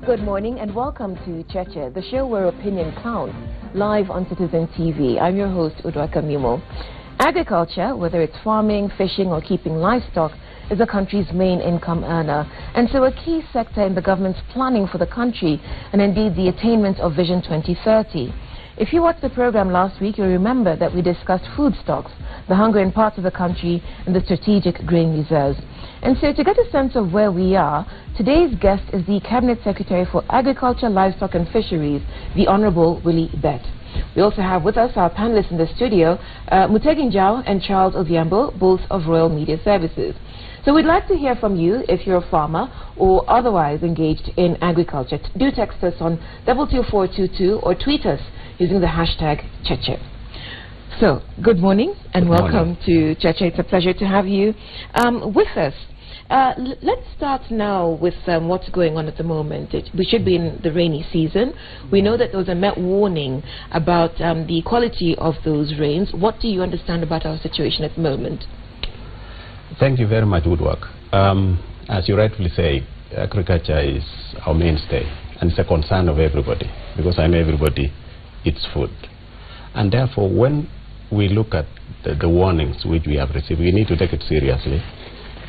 Good morning and welcome to Cheche, the show where opinion counts, live on Citizen TV. I'm your host, Udwaka Mimo. Agriculture, whether it's farming, fishing or keeping livestock, is the country's main income earner, and so a key sector in the government's planning for the country and indeed the attainment of Vision 2030. If you watched the program last week, you'll remember that we discussed food stocks, the hunger in parts of the country and the strategic grain reserves. And so to get a sense of where we are, today's guest is the Cabinet Secretary for Agriculture, Livestock and Fisheries, the Honourable Willie Bett. We also have with us our panelists in the studio, Mutegi Njau and Charles Obiambo, both of Royal Media Services. So we'd like to hear from you if you're a farmer or otherwise engaged in agriculture. Do text us on 22422 or tweet us using the hashtag Cheche. So, good morning and welcome to Cheche. It's a pleasure to have you with us. Let's start now with what's going on at the moment. We should be in the rainy season. We know that there was a Met warning about the quality of those rains. What do you understand about our situation at the moment? Thank you very much, Woodwork. As you rightfully say, agriculture is our mainstay, and it's a concern of everybody, because I know everybody eats food. And therefore, when we look at the warnings which we have received, we need to take it seriously.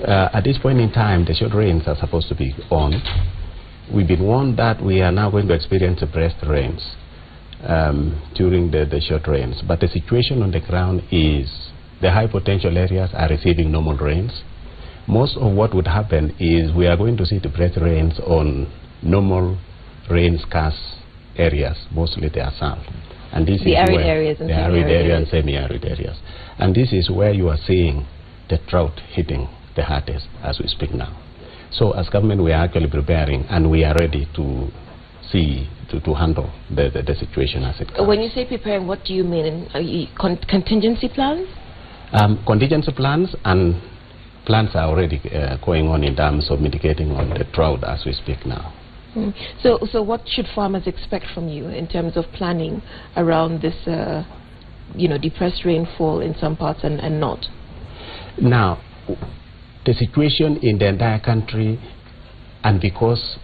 At this point in time, the short rains are supposed to be on. We've been warned that we are now going to experience suppressed rains during the short rains. But the situation on the ground is the high potential areas are receiving normal rains. Most of what would happen is we are going to see suppressed rains on normal rain scarce areas, mostly the Assam. And this the is arid where areas and the arid area and semi-arid areas. And this is where you are seeing the drought hitting the hardest as we speak now. So as government, we are actually preparing and we are ready to see, to handle the situation as it comes. When you say preparing, what do you mean? Contingency plans? Contingency plans and plans are already going on in terms of mitigating on the drought as we speak now. So what should farmers expect from you in terms of planning around this, depressed rainfall in some parts and not? Now, the situation in the entire country, and because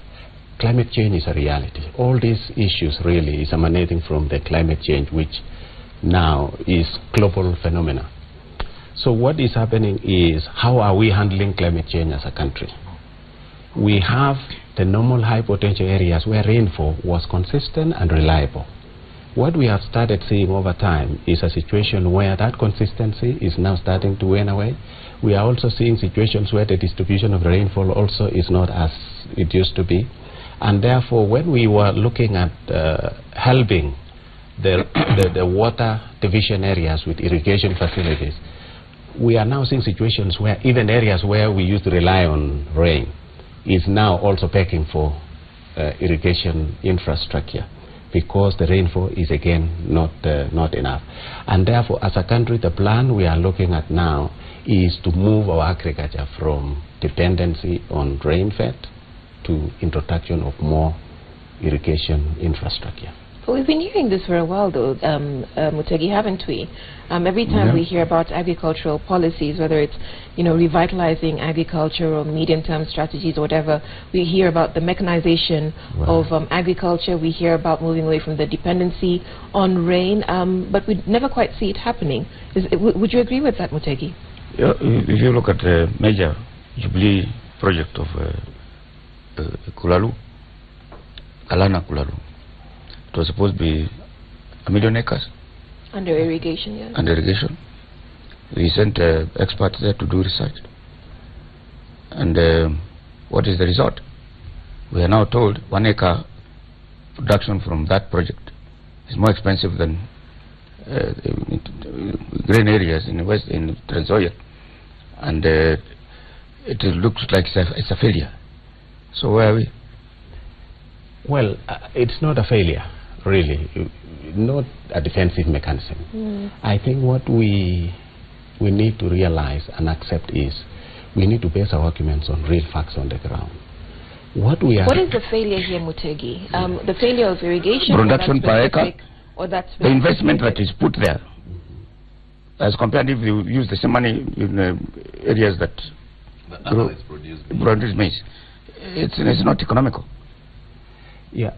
climate change is a reality, all these issues really is emanating from the climate change, which now is global phenomena. So what is happening is, how are we handling climate change as a country? We have the normal high potential areas where rainfall was consistent and reliable. What we have started seeing over time is a situation where that consistency is now starting to wane away. We are also seeing situations where the distribution of rainfall also is not as it used to be. And therefore, when we were looking at helping the water division areas with irrigation facilities, we are now seeing situations where even areas where we used to rely on rain is now also begging for irrigation infrastructure, because the rainfall is again not enough. And therefore, as a country, the plan we are looking at now is to move our agriculture from dependency on rain-fed to introduction of more irrigation infrastructure. Well, we've been hearing this for a while, though, Mutegi, haven't we? Every time we hear about agricultural policies, whether it's, revitalizing agriculture or medium-term strategies or whatever, we hear about the mechanization of agriculture. We hear about moving away from the dependency on rain, but we never quite see it happening. Would you agree with that, Mutegi? Yeah, if you look at the major Jubilee project of Kulalu, Kalana Kulalu, it was supposed to be 1 million acres. Under irrigation, yes. Under irrigation. We sent experts there to do research. And what is the result? We are now told 1 acre production from that project is more expensive than grain areas in the west, in Transoya. And it looks like it's a failure. So where are we? Well, it's not a failure, really, not a defensive mechanism. I think what we need to realize and accept is we need to base our arguments on real facts on the ground. What is the failure here, Mutegi? The failure of irrigation, production per acre, or that's the investment that is put there, as compared if you use the same money in areas that produce maize. It's not economical. Yeah.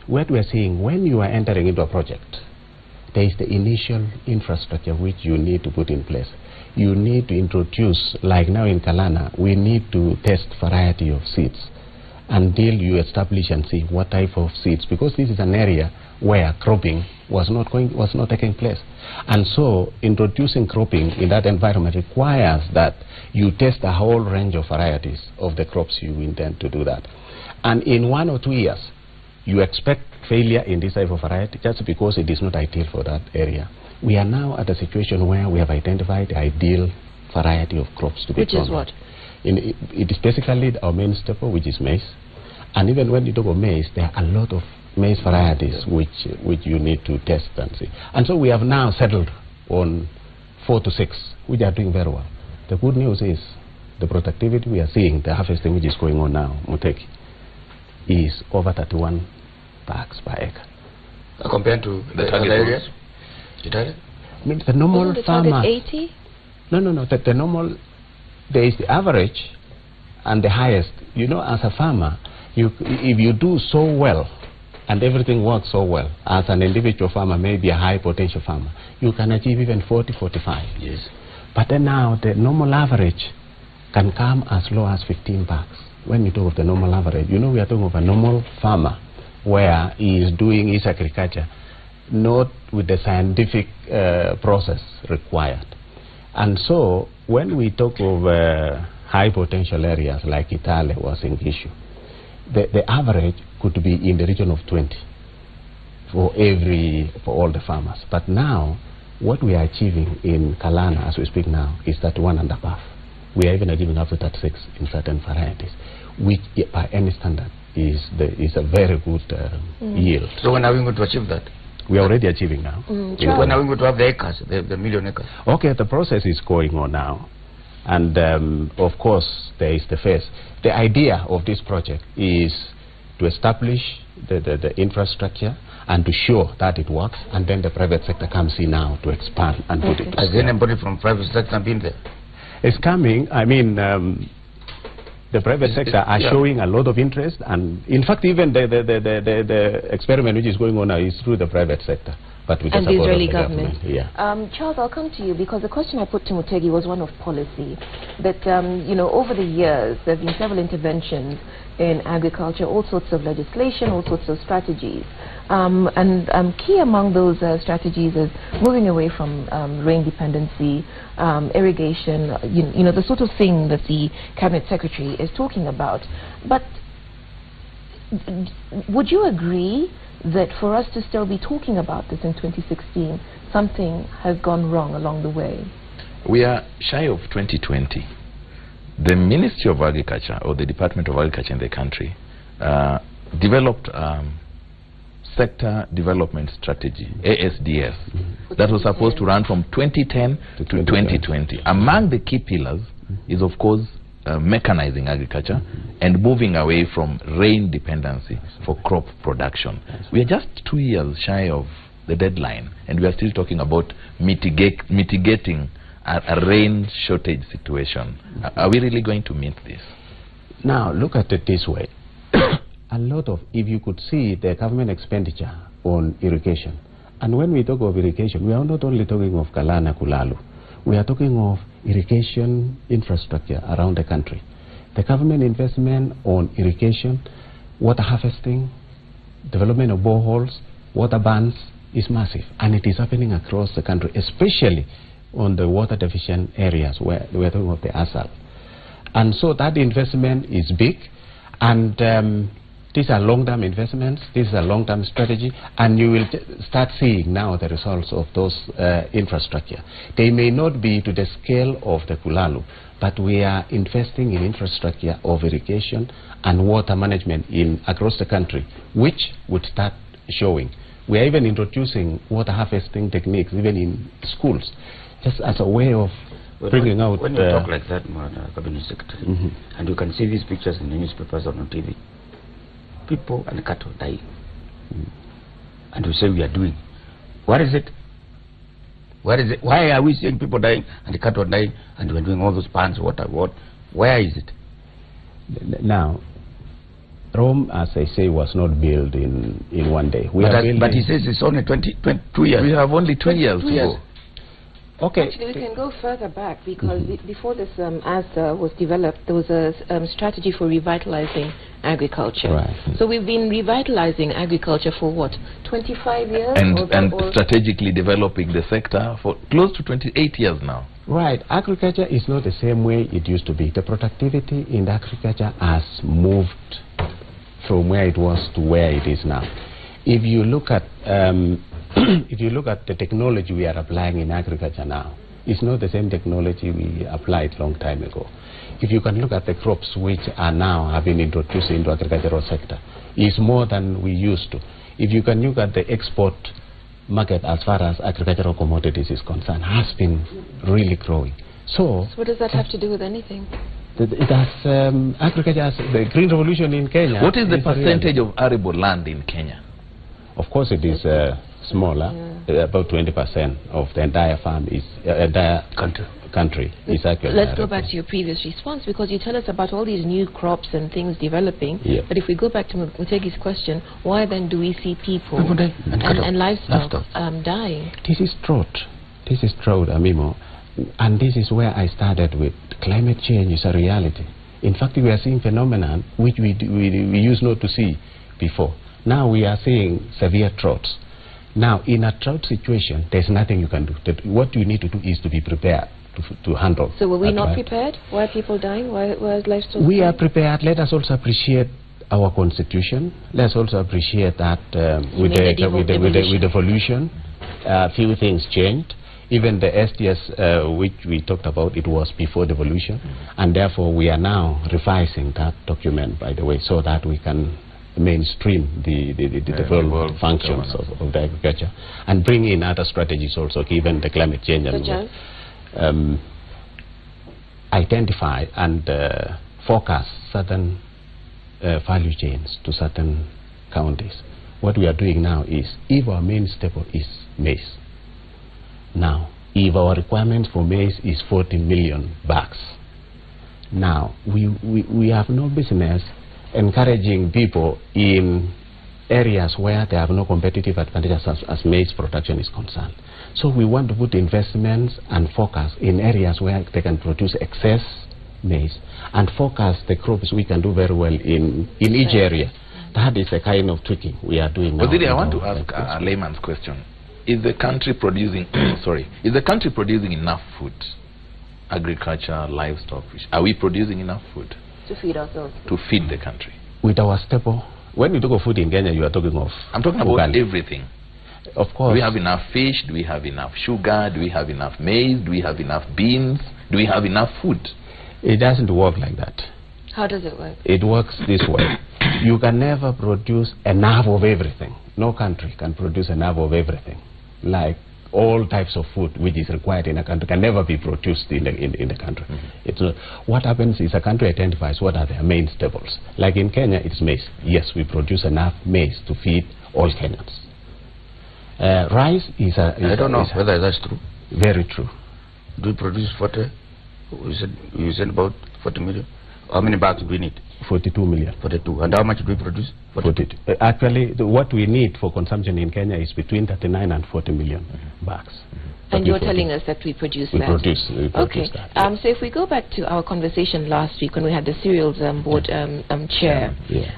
What we're seeing, when you are entering into a project, there is the initial infrastructure which you need to put in place. You need to introduce, like now in Kalana, we need to test variety of seeds until you establish and see what type of seeds, because this is an area where cropping was not taking place. And so introducing cropping in that environment requires that you test a whole range of varieties of the crops you intend to do that. And in 1 or 2 years, you expect failure in this type of variety just because it is not ideal for that area. We are now at a situation where we have identified the ideal variety of crops to be grown. Which is what? It is basically our main staple, which is maize. And even when you talk about maize, there are a lot of maize varieties which you need to test and see. And so we have now settled on 4 to 6, which are doing very well. The good news is the productivity we are seeing, the harvesting which is going on now, Muteki, is over 31 bags per acre. Compared to the other areas? The target? I mean, the normal farmer. 80? No. The normal, there is the average and the highest. You know, as a farmer, if you do so well and everything works so well, as an individual farmer, maybe a high potential farmer, you can achieve even 40, 45. Yes. But then now the normal average can come as low as 15 bags. When you talk of the normal average, you know, we are talking of a normal farmer where he is doing his agriculture not with the scientific process required. And so when we talk of high potential areas like Italy was in issue, the average could be in the region of 20 for all the farmers. But now what we are achieving in Kalana as we speak now is 31 and above. We are even achieving up to 36 in certain varieties, which by any standard is a very good yield. So when are we going to achieve that? We are already achieving now. When are we going to have the acres, the million acres? Okay, the process is going on now. And of course, there is the phase. The idea of this project is to establish the infrastructure and to show that it works, and then the private sector comes in now to expand and put it. Has anybody from private sector been there? It's coming. I mean, the private sector are showing a lot of interest, and in fact, even the experiment which is going on now is through the private sector. But with and the Israeli government. Yeah. Charles, I'll come to you because the question I put to Mutegi was one of policy. That you know, over the years there have been several interventions in agriculture, all sorts of legislation, all sorts of strategies, and key among those strategies is moving away from rain dependency, irrigation. You know, the sort of thing that the cabinet secretary is talking about. But would you agree that for us to still be talking about this in 2016, something has gone wrong along the way? We are shy of 2020. The Ministry of Agriculture, or the Department of Agriculture in the country, developed Sector Development Strategy, ASDS, that was supposed to run from 2010 to 2020. Among the key pillars is, of course, mechanizing agriculture and moving away from rain dependency for crop production. We are just 2 years shy of the deadline, and we are still talking about mitigating a rain shortage situation. Are we really going to meet this? Now, look at it this way. A lot of, if you could see the government expenditure on irrigation, and when we talk of irrigation, we are not only talking of Kalana, Kulalu. We are talking of irrigation infrastructure around the country. The government investment on irrigation, water harvesting, development of boreholes, water bands is massive, and it is happening across the country, especially on the water deficient areas where we are talking of the ASAL. And so that investment is big, and these are long-term investments, this is a long-term strategy, and you will start seeing now the results of those infrastructure. They may not be to the scale of the Kulalu, but we are investing in infrastructure of irrigation and water management across the country, which would start showing. We are even introducing water harvesting techniques even in schools, just as a way of bringing out... When you talk like that, Cabinet Secretary, and you can see these pictures in the newspapers or on TV, people and cattle dying. And we say we are doing. What is it? Where is it? Why are we seeing people dying and the cattle dying and we are doing all those plants, what? Where is it? Now, Rome, as I say, was not built in one day. But he says it's only 22 years. We have only 2 years to go. Okay. Actually, we can go further back because before this ASDA was developed, there was a strategy for revitalizing agriculture. Right. So we've been revitalizing agriculture for what, 25 years? And strategically developing the sector for close to 28 years now. Right. Agriculture is not the same way it used to be. The productivity in agriculture has moved from where it was to where it is now. If you look at if you look at the technology we are applying in agriculture now, it's not the same technology we applied long time ago. If you can look at the crops which are now have been introduced into agricultural sector, it's more than we used to. If you can look at the export market as far as agricultural commodities is concerned, has been really growing. So what does that have to do with anything? It has agriculture has the green revolution in Kenya. What is the percentage of arable land in Kenya? Of course, it is smaller. About 20% of the entire farm is entire country is actually. Let's go back to your previous response, because you tell us about all these new crops and things developing. Yeah. But if we go back to Mutegi's question, why then do we see people and livestock dying? This is drought. This is drought, Amimo, and this is where I started with. Climate change is a reality. In fact, we are seeing phenomenon which we used not to see before. Now we are seeing severe droughts. Now, in a drought situation, there's nothing you can do. What you need to do is to be prepared to handle. So were we not prepared? Why are people dying? Why is livestock We dying? are prepared. Let us also appreciate our constitution. Let's also appreciate that with the evolution, few things changed. Even the STS which we talked about, it was before the evolution, and therefore we are now revising that document, by the way, so that we can mainstream the development functions of the agriculture and bring in other strategies also, given the climate change, and identify and forecast certain value chains to certain counties. What we are doing now is, if our main staple is maize, now if our requirement for maize is 40 million bags, now we have no business encouraging people in areas where they have no competitive advantages as maize production is concerned. So we want to put investments and focus in areas where they can produce excess maize and focus the crops we can do very well in each area. That is the kind of tweaking we are doing now. But I want to ask a layman's question. Is the country producing is the country producing enough food? Agriculture, livestock, fish. Are we producing enough food? To feed ourselves. To feed the country. With our staple, when you talk of food in Kenya, you are talking of... I'm talking about everything. Of course. Do we have enough fish? Do we have enough sugar? Do we have enough maize? Do we have enough beans? Do we have enough food? It doesn't work like that. How does it work? It works this way. You can never produce enough of everything. No country can produce enough of everything. Like all types of food which is required in a country can never be produced in the country. It's not, what happens is a country identifies what are their main staples. Like in Kenya, it's maize. Yes, we produce enough maize to feed all Kenyans. Rice is I don't know whether that's true. Very true. Do we produce 40? You said about 40 million. How many bags do we need? 42 million. 42. And how much do we produce? 42. Actually, what we need for consumption in Kenya is between 39 and 40 million bags. And you're telling us that we produce that? We produce that. Yes. So if we go back to our conversation last week when we had the cereals board chair,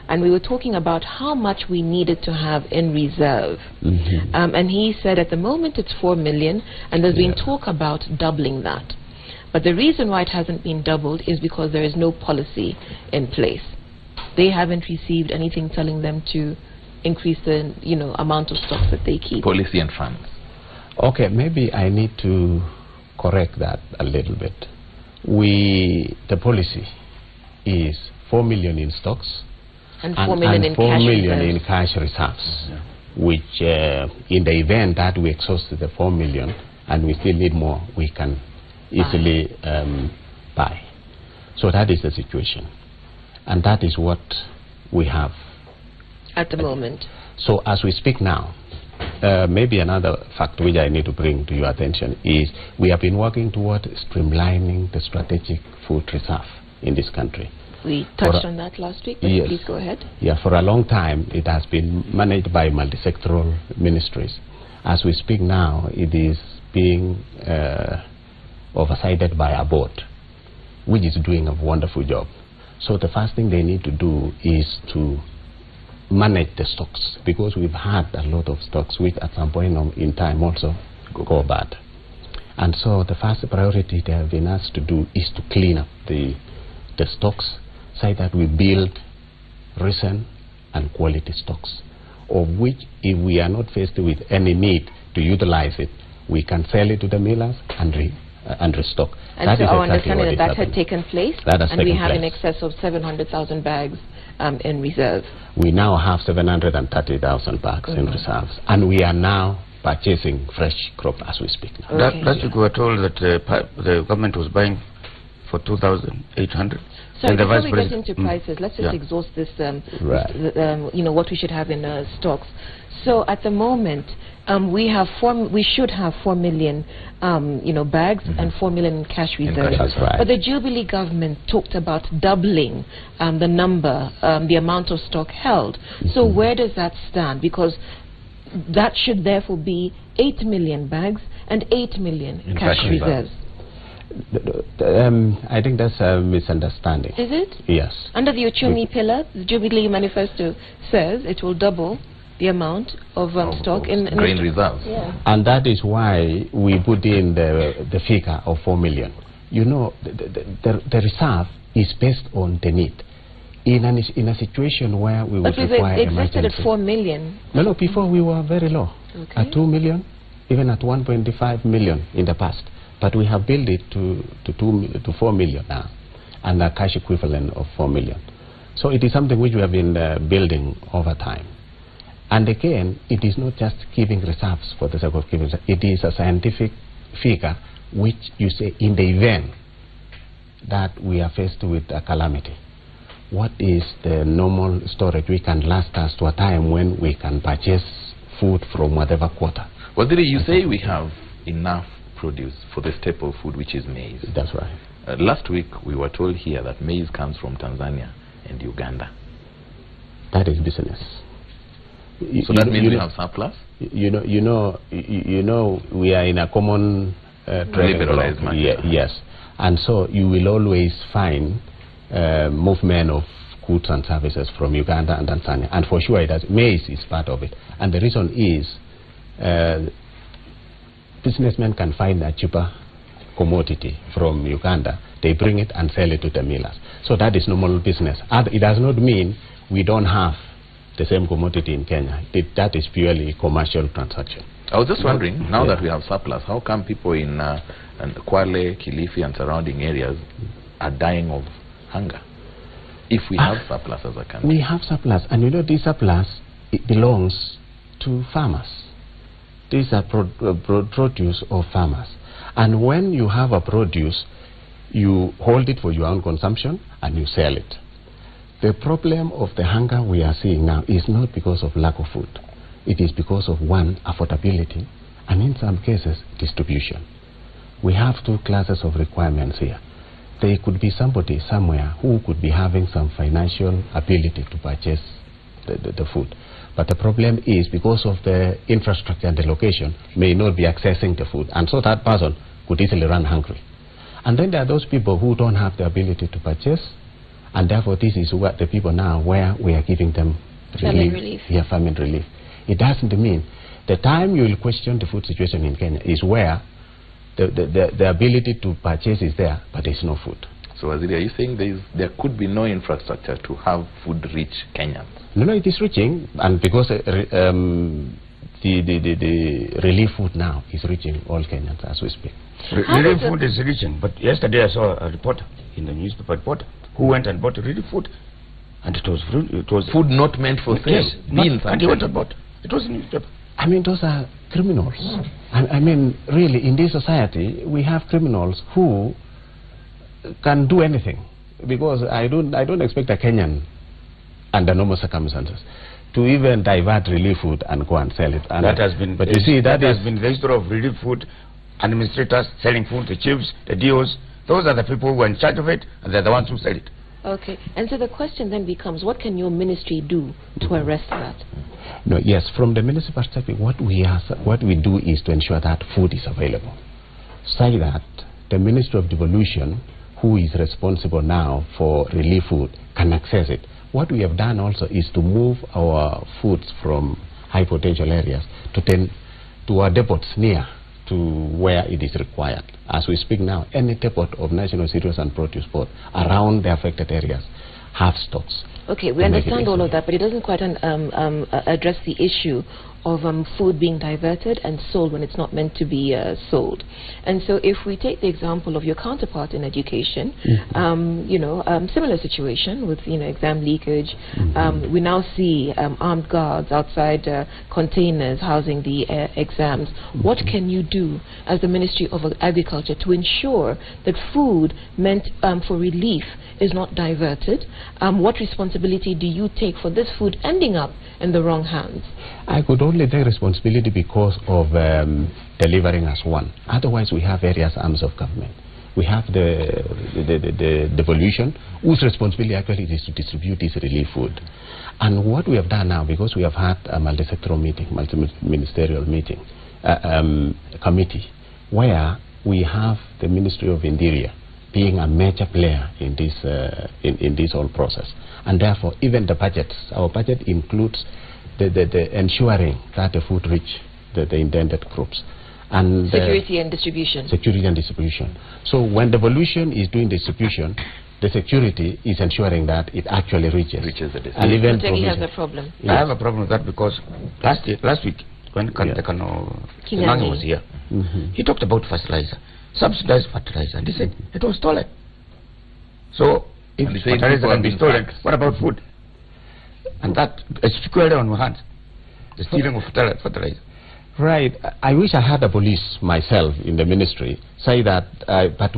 and we were talking about how much we needed to have in reserve. And he said at the moment it's 4 million, and there's been talk about doubling that. But the reason why it hasn't been doubled is because there is no policy in place. They haven't received anything telling them to increase the amount of stocks that they keep. Policy and funds. Okay, maybe I need to correct that a little bit. The policy is 4 million in stocks and 4 million in cash reserves. In cash reserves, which in the event that we exhaust the 4 million and we still need more, we can easily buy. So that is the situation, and that is what we have at the moment. So as we speak now, maybe another fact which I need to bring to your attention is we have been working toward streamlining the strategic food reserve in this country. We touched on that last week, but yes. please go ahead. Yeah, for a long time it has been managed by multi-sectoral ministries. As we speak now, it is being oversighted by a board, which is doing a wonderful job. So the first thing they need to do is to manage the stocks, because we've had a lot of stocks which at some point in time also go bad. And so the first priority they have been asked to do is to clean up the stocks, so that we build recent and quality stocks, of which if we are not faced with any need to utilize it, we can sell it to the millers and restock. And that so is our exactly understanding that happened. had taken place, and we have in excess of 700,000 bags in reserve. We now have 730,000 bags in reserves, and we are now purchasing fresh crop as we speak now. Okay. Last week we were told that the government was buying for 2,800. So before we get into prices, let's just exhaust this, right. what we should have in stocks. So at the moment, we should have 4 million, bags and 4 million in cash reserves. That's right. But the Jubilee government talked about doubling the number, the amount of stock held. So where does that stand? Because that should therefore be 8 million bags and 8 million in cash reserves. I think that's a misunderstanding. Is it? Yes. Under the Uchumi pillar, the Jubilee manifesto says it will double the amount of stock in grain reserves. Yeah. And that is why we put in the figure of 4 million. You know, the reserve is based on the need. In a situation where we would require emergency. But we existed at 4 million. No, before we were very low. Okay. At 2 million, even at 1.5 million in the past. But we have built it to 4 million now, and a cash equivalent of 4 million. So it is something which we have been building over time. And again, it is not just keeping reserves for the sake of keeping reserves. It is a scientific figure which you say in the event that we are faced with a calamity, what is the normal storage which can last us to a time when we can purchase food from whatever quarter. Well, Didi, you say we have enough produce for the staple food, which is maize. That's right. Last week we were told here that maize comes from Tanzania and Uganda. That is business. So that means we have surplus? You know, we are in a common liberalized market. Yes. And so you will always find movement of goods and services from Uganda and Tanzania. And for sure, maize is part of it. And the reason is businessmen can find a cheaper commodity from Uganda. They bring it and sell it to the millers. So that is normal business. It does not mean we don't have the same commodity in Kenya. That is purely commercial transaction. I was just wondering, now that we have surplus, how come people in Kwale, Kilifi and surrounding areas are dying of hunger if we have surplus as a country? We have surplus, and you know this surplus, it belongs to farmers. These are produce of farmers. And when you have a produce, you hold it for your own consumption and you sell it. The problem of the hunger we are seeing now is not because of lack of food. It is because of, one, affordability, and in some cases, distribution. We have two classes of requirements here. There could be somebody somewhere who could be having some financial ability to purchase the food. But the problem is because of the infrastructure and the location may not be accessing the food. And so that person could easily run hungry. And then there are those people who don't have the ability to purchase. And therefore this is what the people now where we are giving them relief. Yeah, famine relief. It doesn't mean the time you will question the food situation in Kenya is where the ability to purchase is there, but there is no food. So, Waziri, are you saying there could be no infrastructure to have food-rich Kenyans? No, it is reaching, and because the relief food now is reaching all Kenyans as we speak. Relief food is reaching, but yesterday I saw a reporter in the newspaper reporter who went and bought relief food, and it was food not meant for sale. Yes, beans and he went and bought. It was in the newspaper. I mean, those are criminals. I mean, really, in this society, we have criminals who can do anything, because I don't expect a Kenyan under normal circumstances to even divert relief food and go and sell it. And that has been, but you see, that has been the history of relief food administrators selling food, the chiefs, the DOs. Those are the people who are in charge of it, and they're the ones who sell it. Okay, and so the question then becomes, what can your ministry do to arrest that? No, yes, from the ministry perspective, what we do is to ensure that food is available, so that the Ministry of Devolution, who is responsible now for relief food, can access it. What we have done also is to move our foods from high potential areas to our depots near to where it is required. As we speak now, any depot of National Cereals and Produce Board around the affected areas have stocks. Okay, we understand all of that, but it doesn't quite address the issue of food being diverted and sold when it's not meant to be sold. And so if we take the example of your counterpart in education, similar situation with, exam leakage, we now see armed guards outside containers housing the exams. What can you do as the Ministry of Agriculture to ensure that food meant for relief is not diverted? What responsibility do you take for this food ending up in the wrong hands? I could only take responsibility because of delivering as one. Otherwise, we have various arms of government. We have the devolution, whose responsibility actually is to distribute this relief food. And what we have done now, because we have had a multi-sectoral meeting, multi-ministerial meeting, committee, where we have the Ministry of Interior being a major player in this whole process. And therefore, even the budgets, our budget includes the ensuring that the food reach the intended groups. And security and distribution. Security and distribution. So when devolution is doing distribution, the security is ensuring that it actually reaches the distribution. And even has a problem. Yes. I have a problem with that because last week when Kinangi was here, he talked about fertilizer, subsidized fertilizer, and he said it was stolen. So if fertilizer can be stolen, what about food? And that is squarely on our hands, the stealing of fertilizer. Right. I wish I had a police myself in the ministry say that, but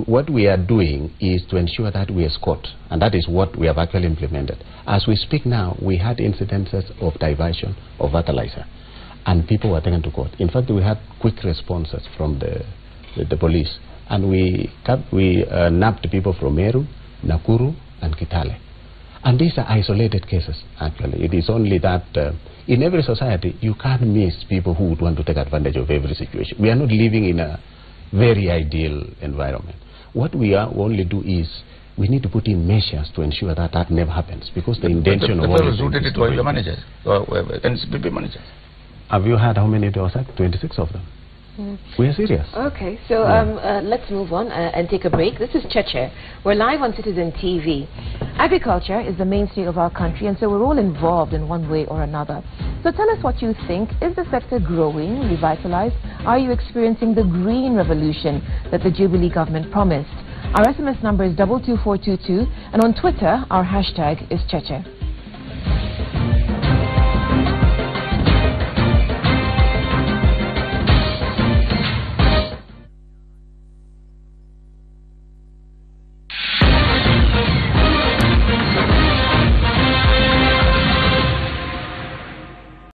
what we are doing is to ensure that we escort, and that is what we have actually implemented. As we speak now, we had incidences of diversion of fertilizer, and people were taken to court. In fact, we had quick responses from the police, and we nabbed people from Meru, Nakuru, and Kitale. And these are isolated cases, actually. It is only that in every society, you can't miss people who would want to take advantage of every situation. We are not living in a very ideal environment. What we only do is we need to put in measures to ensure that that never happens, because the intention of all this is to your managers, NCPP managers. Have you heard how many there was? 26 of them. We are serious. Okay, so let's move on and take a break. This is Cheche. We're live on Citizen TV. Agriculture is the mainstay of our country, and so we're all involved in one way or another. So tell us what you think. Is the sector growing, revitalized? Are you experiencing the green revolution that the Jubilee government promised? Our SMS number is 22422, and on Twitter, our hashtag is Cheche.